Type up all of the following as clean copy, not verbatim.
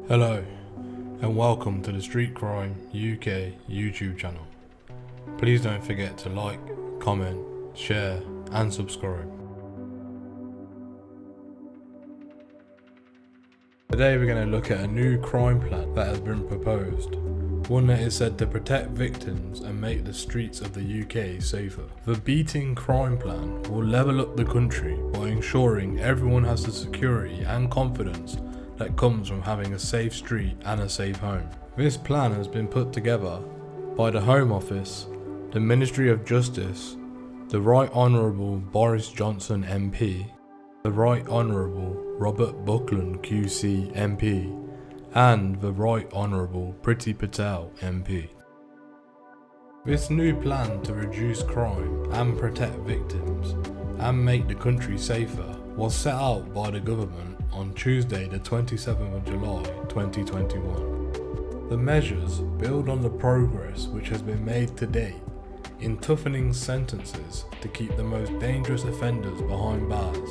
Hello, and welcome to the Street Crime UK YouTube channel. Please don't forget to like, comment, share, and subscribe. Today we're going to look at a new crime plan that has been proposed. One that is said to protect victims and make the streets of the UK safer. The beating crime plan will level up the country by ensuring everyone has the security and confidence that comes from having a safe street and a safe home. This plan has been put together by the Home Office, the Ministry of Justice, the Right Honourable Boris Johnson MP, the Right Honourable Robert Buckland QC MP, and the Right Honourable Priti Patel MP. This new plan to reduce crime and protect victims and make the country safer was set out by the government on Tuesday the 27th of July 2021. The measures build on the progress which has been made to date in toughening sentences to keep the most dangerous offenders behind bars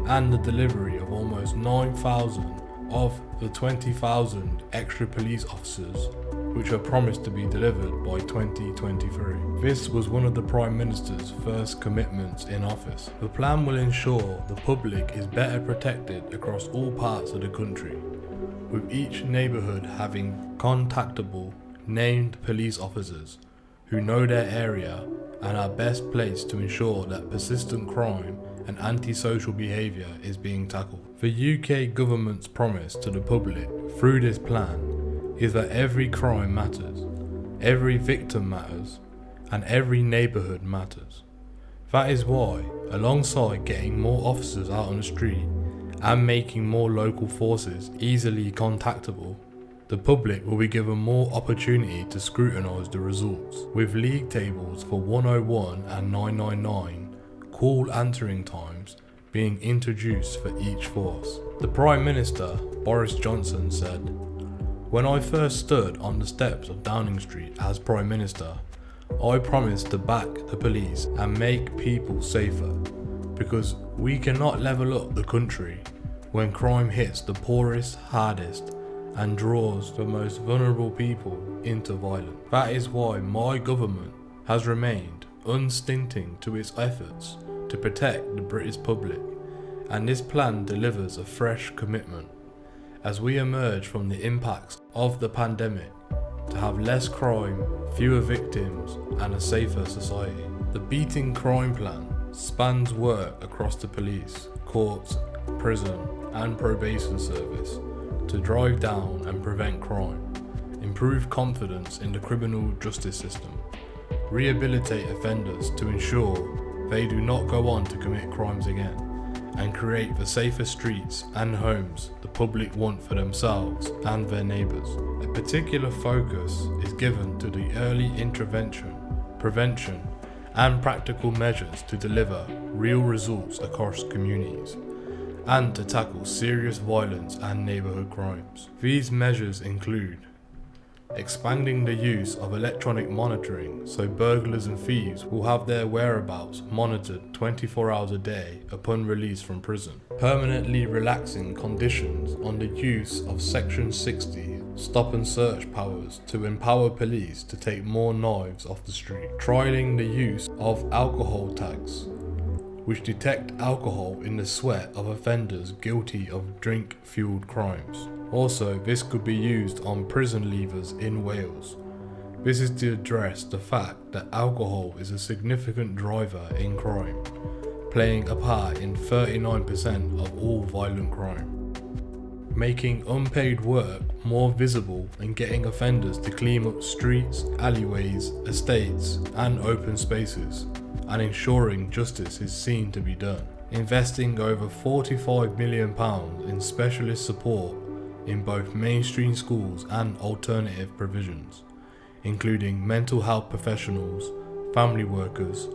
and the delivery of almost 9,000 of the 20,000 extra police officers which are promised to be delivered by 2023. This was one of the Prime Minister's first commitments in office. The plan will ensure the public is better protected across all parts of the country, with each neighbourhood having contactable, named police officers who know their area and are best placed to ensure that persistent crime and antisocial behaviour is being tackled. The UK government's promise to the public through this plan is that every crime matters, every victim matters, and every neighbourhood matters. That is why, alongside getting more officers out on the street and making more local forces easily contactable, the public will be given more opportunity to scrutinise the results, with league tables for 101 and 999 call answering times being introduced for each force. The Prime Minister, Boris Johnson, said, "When I first stood on the steps of Downing Street as Prime Minister, I promised to back the police and make people safer, because we cannot level up the country when crime hits the poorest, hardest, and draws the most vulnerable people into violence. That is why my government has remained unstinting to its efforts to protect the British public, and this plan delivers a fresh commitment as we emerge from the impacts of the pandemic to have less crime, fewer victims, and a safer society." The beating crime plan spans work across the police, courts, prison, and probation service to drive down and prevent crime, improve confidence in the criminal justice system, rehabilitate offenders to ensure they do not go on to commit crimes again, and create the safer streets and homes the public want for themselves and their neighbours. A particular focus is given to the early intervention, prevention, and practical measures to deliver real results across communities, and to tackle serious violence and neighbourhood crimes. These measures include expanding the use of electronic monitoring so burglars and thieves will have their whereabouts monitored 24 hours a day upon release from prison. Permanently relaxing conditions on the use of Section 60 stop and search powers to empower police to take more knives off the street. Trialling the use of alcohol tags, which detect alcohol in the sweat of offenders guilty of drink-fueled crimes. Also, this could be used on prison leavers in Wales. This is to address the fact that alcohol is a significant driver in crime, playing a part in 39% of all violent crime. Making unpaid work more visible and getting offenders to clean up streets, alleyways, estates, and open spaces, and ensuring justice is seen to be done. Investing over £45 million in specialist support in both mainstream schools and alternative provisions, including mental health professionals, family workers,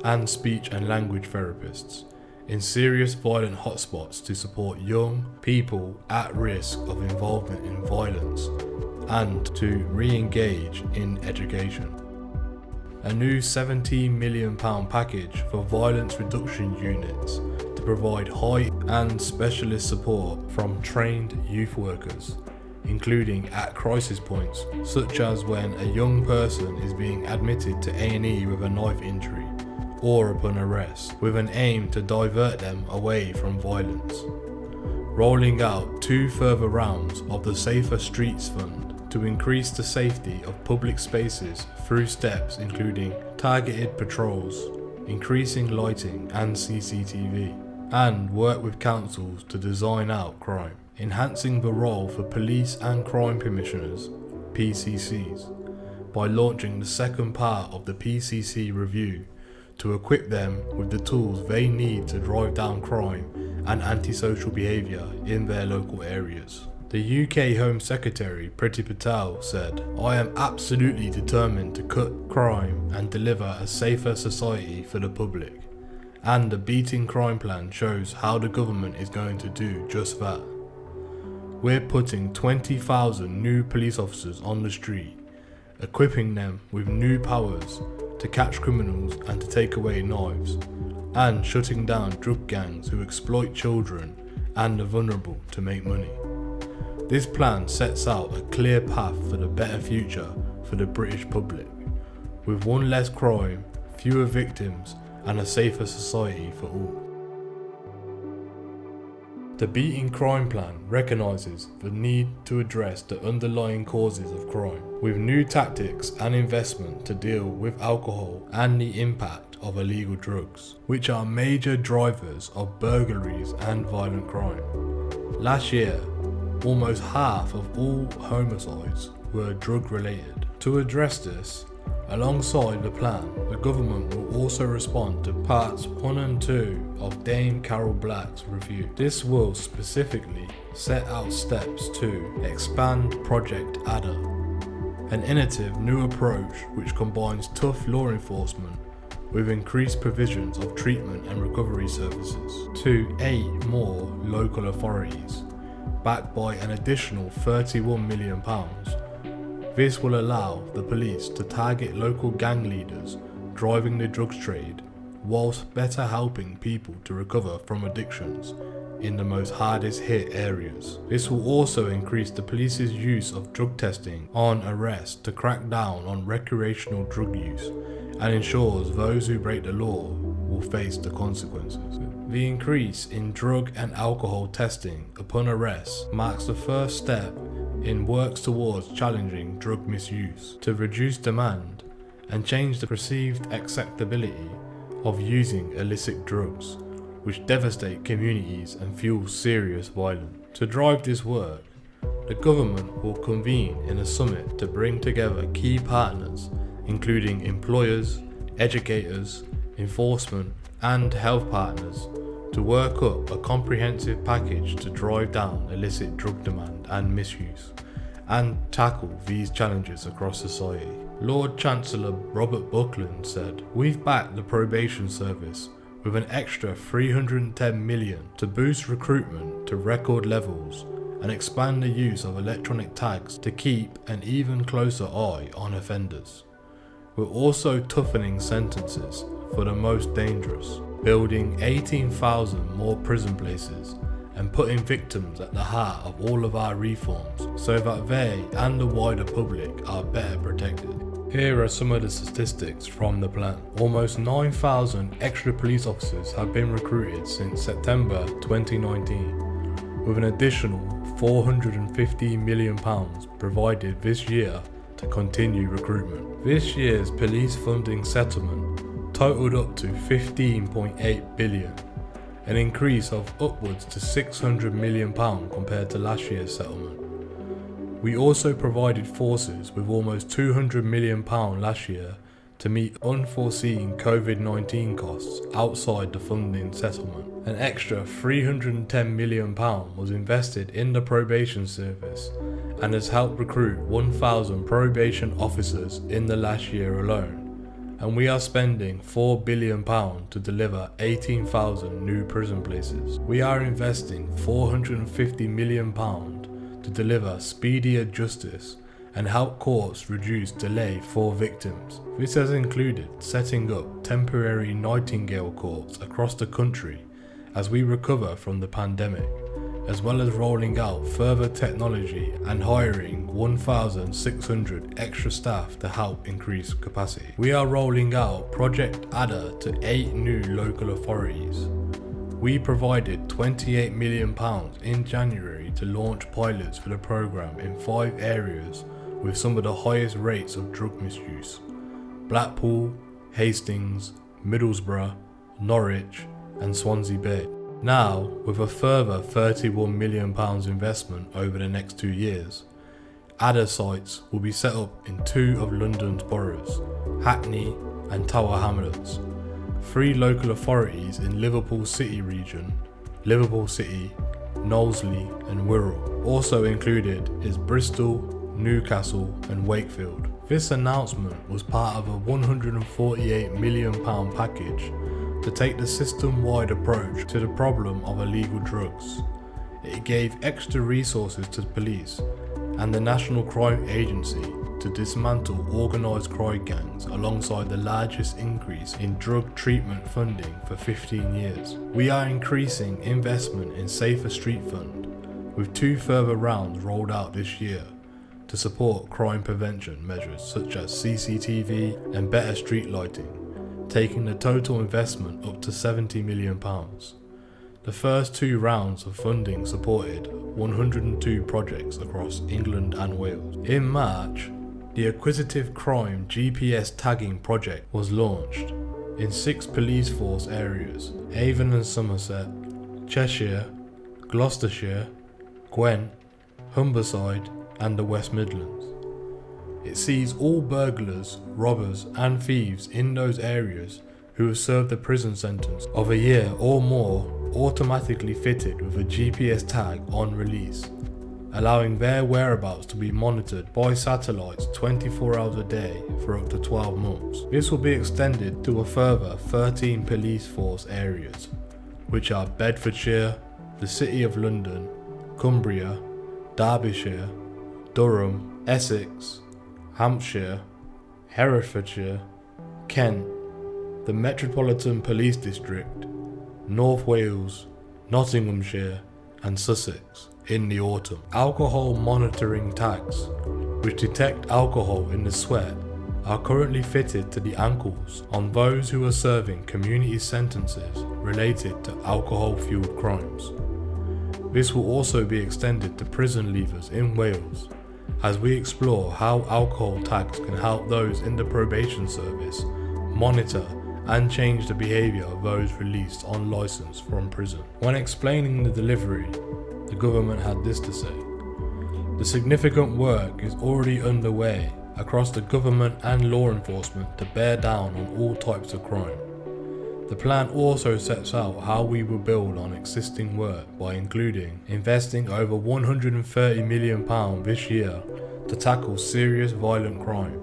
and speech and language therapists, in serious violent hotspots to support young people at risk of involvement in violence and to re-engage in education. A new £17 million package for violence reduction units to provide high and specialist support from trained youth workers, including at crisis points, such as when a young person is being admitted to A&E with a knife injury, or upon arrest, with an aim to divert them away from violence. Rolling out 2 further rounds of the Safer Streets Fund to increase the safety of public spaces through steps including targeted patrols, increasing lighting and CCTV, and work with councils to design out crime, enhancing the role for police and crime commissioners, PCCs, by launching the second part of the PCC review to equip them with the tools they need to drive down crime and antisocial behaviour in their local areas. The UK Home Secretary Priti Patel said, "I am absolutely determined to cut crime and deliver a safer society for the public, and the Beating Crime Plan shows how the government is going to do just that. We're putting 20,000 new police officers on the street, equipping them with new powers to catch criminals and to take away knives, and shutting down drug gangs who exploit children and the vulnerable to make money. This plan sets out a clear path for the better future for the British public, with one less crime, fewer victims, and a safer society for all." The Beating Crime Plan recognises the need to address the underlying causes of crime, with new tactics and investment to deal with alcohol and the impact of illegal drugs, which are major drivers of burglaries and violent crime. Last year, almost half of all homicides were drug related. To address this, alongside the plan, the government will also respond to parts 1 and 2 of Dame Carol Black's review. This will specifically set out steps to expand Project Adder, an innovative new approach which combines tough law enforcement with increased provisions of treatment and recovery services, to 8 more local authorities, backed by an additional £31 million. This will allow the police to target local gang leaders driving the drugs trade, whilst better helping people to recover from addictions in the most hardest hit areas. This will also increase the police's use of drug testing on arrest to crack down on recreational drug use, and ensures those who break the law will face the consequences. The increase in drug and alcohol testing upon arrest marks the first step in works towards challenging drug misuse, to reduce demand and change the perceived acceptability of using illicit drugs, which devastate communities and fuel serious violence. To drive this work, the government will convene in a summit to bring together key partners, including employers, educators, enforcement, and health partners, to work up a comprehensive package to drive down illicit drug demand and misuse, and tackle these challenges across society. Lord Chancellor Robert Buckland said, "We've backed the probation service with an extra £310 million to boost recruitment to record levels and expand the use of electronic tags to keep an even closer eye on offenders. We're also toughening sentences for the most dangerous, building 18,000 more prison places, and putting victims at the heart of all of our reforms so that they and the wider public are better protected." Here are some of the statistics from the plan. Almost 9,000 extra police officers have been recruited since September 2019, with an additional £450 million provided this year to continue recruitment. This year's police funding settlement totaled up to £15.8 billion, an increase of upwards to £600 million compared to last year's settlement. We also provided forces with almost £200 million last year to meet unforeseen COVID-19 costs outside the funding settlement. An extra £310 million was invested in the probation service and has helped recruit 1,000 probation officers in the last year alone. And we are spending £4 billion to deliver 18,000 new prison places. We are investing £450 million to deliver speedier justice and help courts reduce delay for victims. This has included setting up temporary Nightingale courts across the country as we recover from the pandemic, as well as rolling out further technology and hiring 1,600 extra staff to help increase capacity. We are rolling out Project Adder to 8 new local authorities. We provided £28 million in January to launch pilots for the programme in 5 areas with some of the highest rates of drug misuse: Blackpool, Hastings, Middlesbrough, Norwich and Swansea Bay. Now, with a further £31 million investment over the next 2 years, Adder sites will be set up in 2 of London's boroughs, Hackney and Tower Hamlets. 3 local authorities in Liverpool City region, Liverpool City, Knowsley and Wirral. Also included is Bristol, Newcastle and Wakefield. This announcement was part of a £148 million package to take the system-wide approach to the problem of illegal drugs. It gave extra resources to the police and the National Crime Agency to dismantle organised crime gangs alongside the largest increase in drug treatment funding for 15 years. We are increasing investment in Safer Street Fund, with 2 further rounds rolled out this year to support crime prevention measures such as CCTV and better street lighting, taking the total investment up to £70 million. The first 2 rounds of funding supported 102 projects across England and Wales. In March, the Acquisitive Crime GPS tagging project was launched in 6 police force areas: Avon and Somerset, Cheshire, Gloucestershire, Gwent, Humberside and the West Midlands. It sees all burglars, robbers and thieves in those areas who have served a prison sentence of a year or more automatically fitted with a GPS tag on release, allowing their whereabouts to be monitored by satellites 24 hours a day for up to 12 months. This will be extended to a further 13 police force areas, which are Bedfordshire, the City of London, Cumbria, Derbyshire, Durham, Essex, Hampshire, Herefordshire, Kent, the Metropolitan Police District, North Wales, Nottinghamshire and Sussex in the autumn. Alcohol monitoring tags, which detect alcohol in the sweat, are currently fitted to the ankles on those who are serving community sentences related to alcohol-fueled crimes. This will also be extended to prison leavers in Wales, as we explore how alcohol tags can help those in the probation service monitor and change the behaviour of those released on licence from prison. When explaining the delivery, the government had this to say: "The significant work is already underway across the government and law enforcement to bear down on all types of crime. The plan also sets out how we will build on existing work by including investing over £130 million this year to tackle serious violent crime,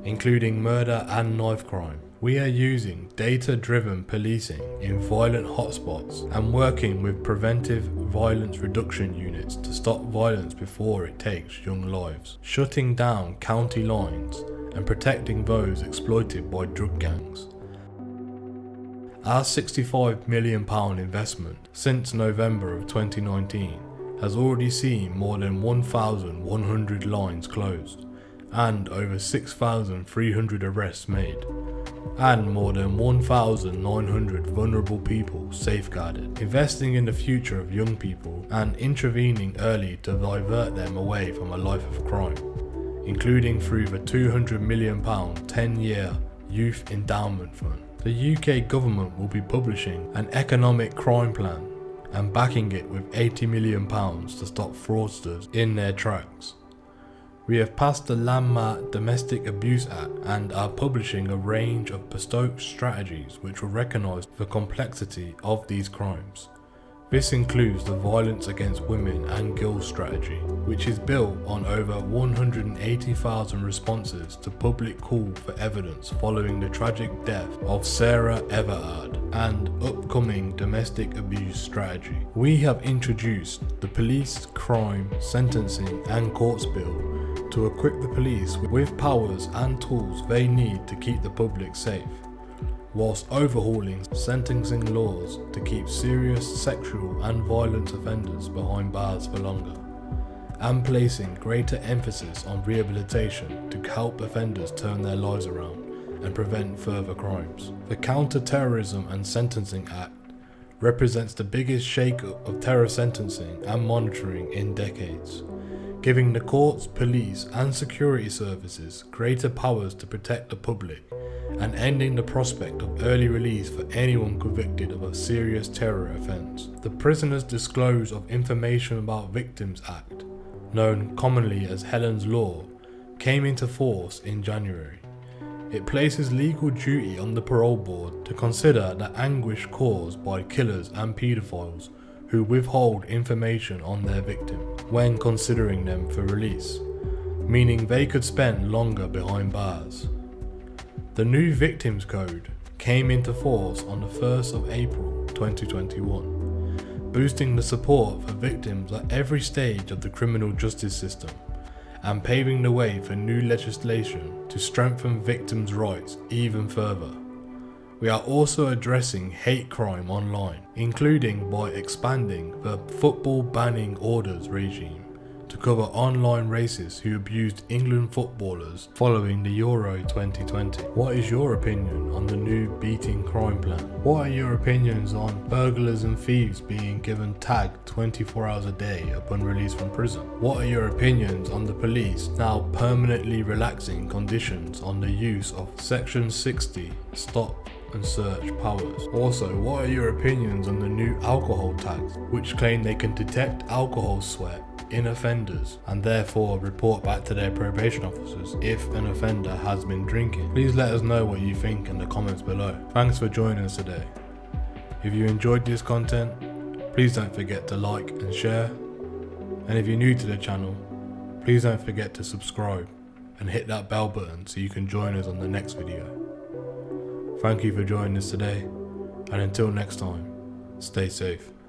including murder and knife crime. We are using data-driven policing in violent hotspots and working with preventive violence reduction units to stop violence before it takes young lives, shutting down county lines and protecting those exploited by drug gangs. Our £65 million investment since November of 2019 has already seen more than 1,100 lines closed and over 6,300 arrests made, and more than 1,900 vulnerable people safeguarded, investing in the future of young people and intervening early to divert them away from a life of crime, including through the £200 million 10-year Youth Endowment Fund. The UK government will be publishing an economic crime plan and backing it with £80 million to stop fraudsters in their tracks. We have passed the landmark Domestic Abuse Act and are publishing a range of bespoke strategies which will recognise the complexity of these crimes. This includes the Violence Against Women and Girls strategy, which is built on over 180,000 responses to public call for evidence following the tragic death of Sarah Everard, and upcoming domestic abuse strategy. We have introduced the Police, Crime, Sentencing and Courts Bill to equip the police with powers and tools they need to keep the public safe. whilst overhauling sentencing laws to keep serious sexual and violent offenders behind bars for longer, and placing greater emphasis on rehabilitation to help offenders turn their lives around and prevent further crimes. The Counter-Terrorism and Sentencing Act represents the biggest shake-up of terror sentencing and monitoring in decades, giving the courts, police and security services greater powers to protect the public and ending the prospect of early release for anyone convicted of a serious terror offence. The Prisoners Disclose of Information About Victims Act, known commonly as Helen's Law, came into force in January. It places legal duty on the parole board to consider the anguish caused by killers and paedophiles who withhold information on their victim when considering them for release, meaning they could spend longer behind bars. The new Victims Code came into force on the 1st of April 2021, boosting the support for victims at every stage of the criminal justice system and paving the way for new legislation to strengthen victims' rights even further. We are also addressing hate crime online, including by expanding the football banning orders regime to cover online racists who abused England footballers following the Euro 2020. What is your opinion on the new beating crime plan? What are your opinions on burglars and thieves being given tag 24 hours a day upon release from prison? What are your opinions on the police now permanently relaxing conditions on the use of Section 60 stop and search powers? Also, what are your opinions on the new alcohol tags, which claim they can detect alcohol sweat in offenders and therefore report back to their probation officers if an offender has been drinking? Please let us know what you think in the comments below. Thanks for joining us today. If you enjoyed this content, please don't forget to like and share, and if you're new to the channel, please don't forget to subscribe and hit that bell button so you can join us on the next video. Thank you for joining us today, and until next time, stay safe.